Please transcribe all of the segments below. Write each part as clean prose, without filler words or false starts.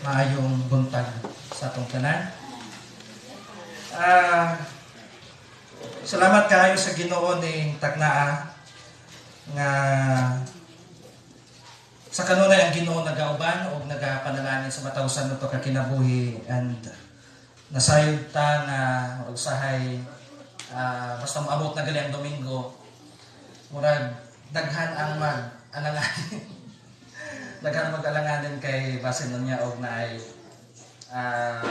Maayong buntag sa atong tanan. Salamat kayo sa Ginoo ning tagnaa nga sa kanunay ang Ginoo nagauban o nagapanalangin sa matawsan nato ka kinabuhi, and nasayod ta nga usahay basta maabot na gali ang Domingo, murag daghan ang mag-alanganin. Daghan mag-alanganin kay basin niya og naay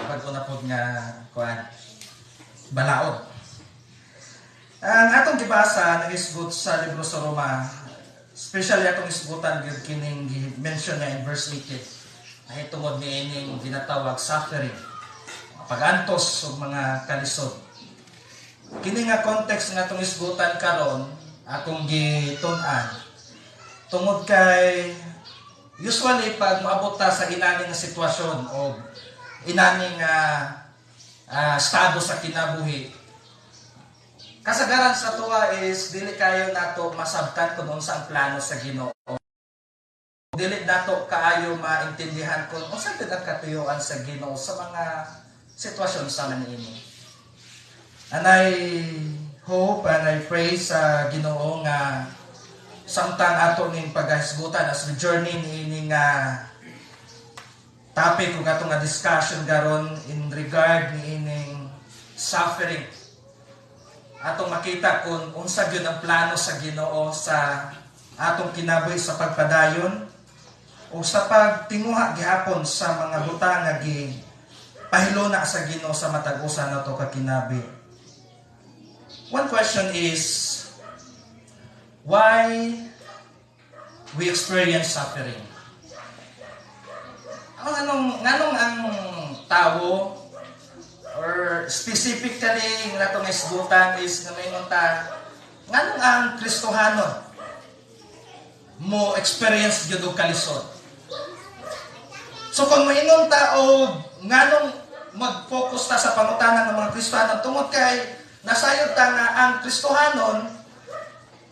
pag-una pod nga kuan balaod. Ang atong gibasa nagisgot sa libro sa Roma, especially atong isgutan gyud kining mention niya in verse 18. Ay tungod ni ining ginatawag suffering, pagantos ug mga kalisod. Kini nga context nga atong isgutan karon akong gitun-an tungod kay usually pag moabot ta sa inani nga sitwasyon o inani nga estado sa kinabuhi, kasagaran sa tuwa is dili kayo nato masabtan kung unsa ang plano sa Ginoo. Dili nato kaayo maintindihan kung unsa gid ang katuyuan sa Ginoo sa mga sitwasyon sa maniini. And I hope and I pray sa Ginoo nga samtang ato ning paghisgutan as we journey ni nga topic ug ato nga discussion garon in regard ni ining suffering, atong makita kung unsa gyud ang plano sa Ginoo sa atong kinabuhi sa pagpadayon o sa pagtinguha gihapon sa mga butang nga gipahilona sa Ginoo sa matag usa nato ka kinabuhi. One question is, why we experience suffering? Nganong ang tao, or specifically nga itong isgutan is na may nunta, nganong ang Kristohanon mo experience gyud og kalisod? So kung maingon ta og nganong mag-focus ta sa pangutanan ng mga Kristohanon tungod kay nasayod ta nga ang Kristohanon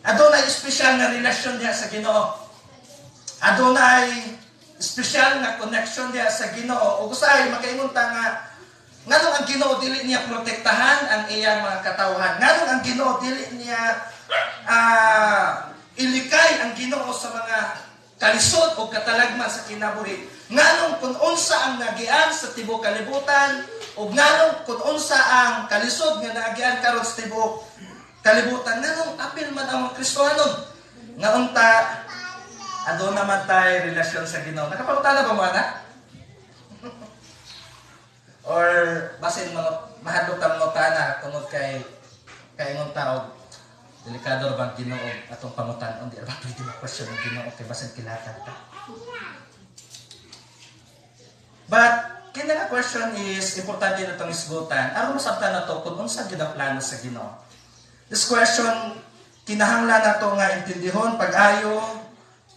adunay espesyal nga relasyon diha sa Ginoo. Adunay espesyal nga connection diha sa Ginoo. Ug usahay makaingon ta nga nganong ang Ginoo dili niya protektahan ang iyang mga katawhan. Nganong ang Ginoo dili niya ilikay ang Ginoo sa mga kalisod o katalagman sa kinabuhi. Nganong kung unsa ang nagian sa tibuok kalibutan o nganong kung unsa ang kalisod nga nagian karon sa tibuok kalibutan, nganong apil man ang mga Kristohanon nga unta adto naman tay relasyon sa Ginoo. Nakapangutana ba mo ana? Or basin mga mahadlok ta mga tana tungod kay ingon ta delikado ba ang Ginoo atong pangutan-on, di ba pwede ma-question ang Ginoo kay basin kilatan ta. But kini nga question is importante na itong isgutan aron masabtan nato kung unsa gyud ang plano sa Ginoo. This question kinahanglan nato nga intindihon pag-ayo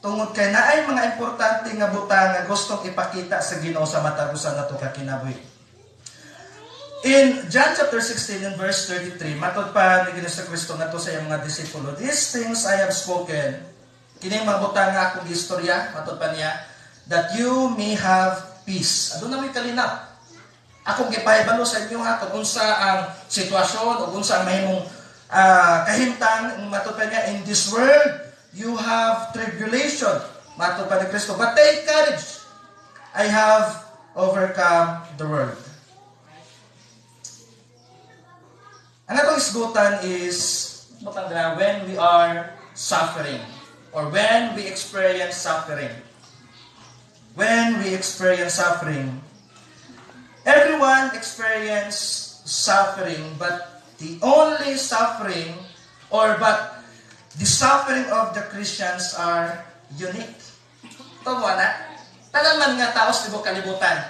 tungod kay naay mga importante nga butang nga gustong ipakita sa Ginoo sa matag usa nato ka kinabuhi. In John chapter 16 and verse 33, matod pa ni Ginoong Kristo ngadto sa iyang mga disipulo, "These things I have spoken," kini mga butang nga akong istorya, matod pa niya, "that you may have peace." Aduna may kalinaw. Akong gipahibalo sa inyo ha kung unsa ang sitwasyon o unsa ang mahimong kahimtang, matod pa niya, "In this world you have tribulation," matod pa ni Kristo, "but take courage, I have overcome the world." Ang atong isgutan is when we are suffering or when we experience suffering. When we experience suffering, everyone experience suffering, but the only suffering but the suffering of the Christians are unique. Ito mo na, tanan nga tao sa tibuok kalibutan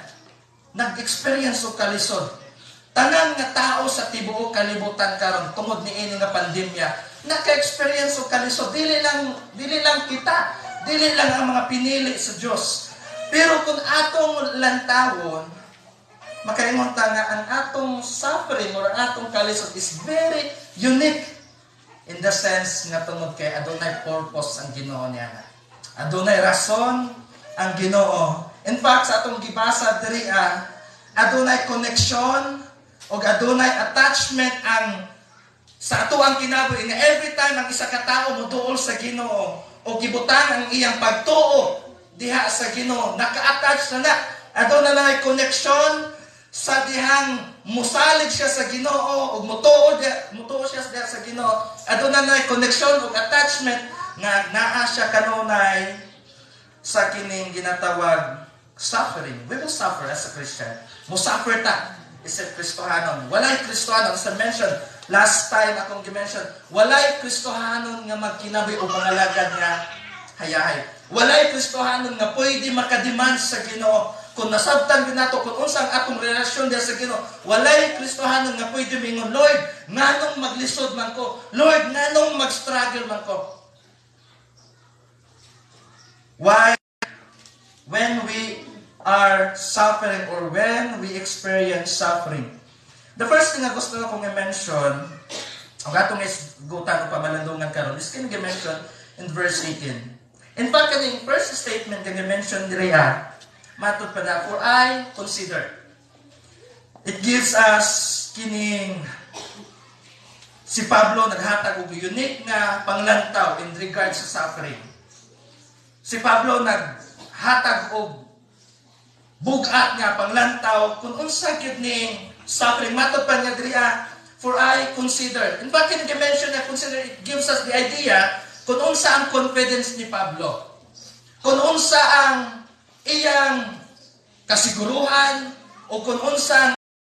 nag-experience og kalisod. Tanan nga tao sa tibuok kalibutan karon tungod niini nga pandemya naka-experience og kalisod. Dili lang kita, dili lang ang mga pinili sa Dios. Pero kung atong lantawon, makaingon ta nga ang atong suffering or atong kalisod is very unique in the sense nga tungod kay adunay purpose ang Ginoo niya. Adunay rason ang Ginoo In fact, sa atong gibasa diri adunay connection o adunay attachment ang sa ato ang kinabuhi nga every time ang isa ka tawo moduol sa Ginoo o gibutan ang iyang pagtuo diha sa Ginoo, naka-attach na aduna na connection sa dihang musalig siya sa Ginoo o mutuo siya diha sa Ginoo, aduna na connection o attachment nga naa siya kanunay sa kining ginatawag suffering. We will suffer as a Christian. Musuffer ta isip Kristohanon. Walay Kristohanon sa mention last time akong gi-mention, walay Kristohanon nga magkinabuhi o pangalagad nga hayahay. Walay Kristohanon nga pwede makademand sa Ginoo. Kung nasabtan din nato kung unsang atong relasyon diha sa Ginoo, walay Kristohanon nga pwede mingon, Lord, nganong maglisod man ko? Lord, nganong mag-struggle man ko? Why? When we are suffering or when we experience suffering. The first thing na gusto ko nga mention, ang atong isgutan o pamalandungan karon is kini mention in verse 18. In fact, kaning first statement nga mention diri matud pa na, for I consider. It gives us kining si Pablo naghatag og unique nga panglantaw in regards sa suffering. Si Pablo naghatag og bugat nga panglantaw kung unsa gyud ning suffering. Matud pa niya diri for I consider. In fact, kini mention na consider, it gives us the idea kung unsa ang confidence ni Pablo. Kung unsa ang iyang kasiguruhan o kung unsa ang